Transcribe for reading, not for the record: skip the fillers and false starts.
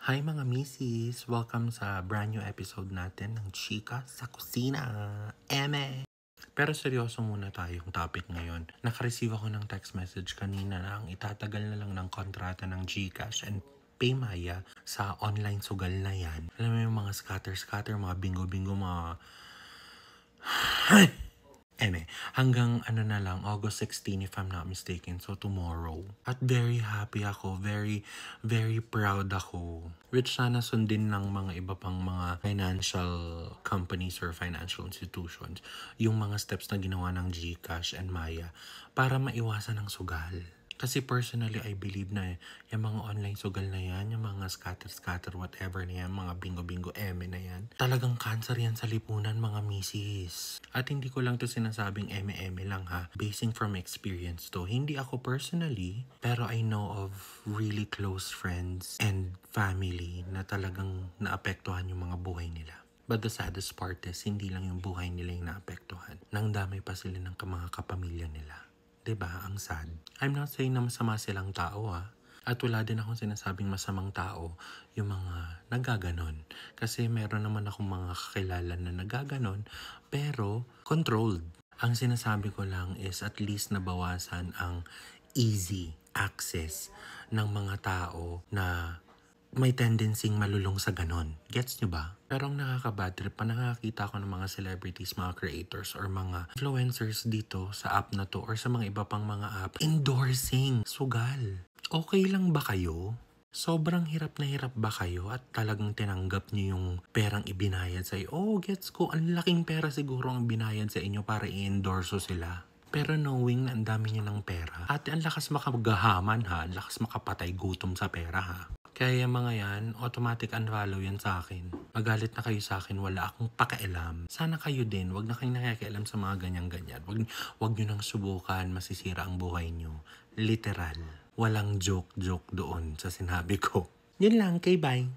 Hi mga misis! Welcome sa brand new episode natin ng Chika sa Kusina. Eme! Pero seryoso muna tayong topic ngayon. Nakareceive ako ng text message kanina na ang itatagal na lang ng kontrata ng GCash and Paymaya sa online sugal na yan. Alam mo yung mga scatter, mga bingo-bingo, mga... hanggang na lang, August 16 if I'm not mistaken, so tomorrow. At very happy ako, very, very proud ako. Which sana sundin ng mga iba pang mga financial companies or financial institutions yung mga steps na ginawa ng GCash and Maya para maiwasan ng sugal. Kasi personally, I believe na yung mga online sugal na yan, yung mga scatter, whatever na yan, mga bingo-bingo, eme na yan, talagang cancer yan sa lipunan, mga misis. At hindi ko lang to sinasabing eme-eme lang ha. Basing from experience to. Hindi ako personally, pero I know of really close friends and family na talagang naapektuhan yung mga buhay nila. But the saddest part is, hindi lang yung buhay nila yung naapektuhan. Nang dami pa sila ng mga kapamilya nila. Diba? Ang sad. I'm not saying na masama silang tao At wala din akong sinasabing masamang tao yung mga nagaganon. Kasi meron naman akong mga kakilala na nagaganon, pero controlled. Ang sinasabi ko lang is at least nabawasan ang easy access ng mga tao na may tendency malulong sa ganon. Gets nyo ba? Pero ang nakaka-bad trip pa, nakakita ko ng mga celebrities, mga creators, or mga influencers dito sa app na to or sa mga iba pang mga app endorsing sugal. Okay lang ba kayo? Sobrang hirap na hirap ba kayo at talagang tinanggap niyo yung perang ibinayad sa iyo? Oh, gets ko. Ang laking pera siguro ang binayad sa inyo para i-endorso sila. Pero knowing na ang dami niyo ng pera, ate, ang lakas makagahaman ang lakas makapatay gutom sa pera Kaya yung mga yan, automatic unfollow yan sa akin. Magalit na kayo sa akin, wala akong pakialam. Sana kayo din, wag na kayong nakikialam sa mga ganyan-ganyan. Wag nyo nang subukan, masisira ang buhay nyo. Literal. Walang joke-joke doon sa sinabi ko. Yun lang, bye.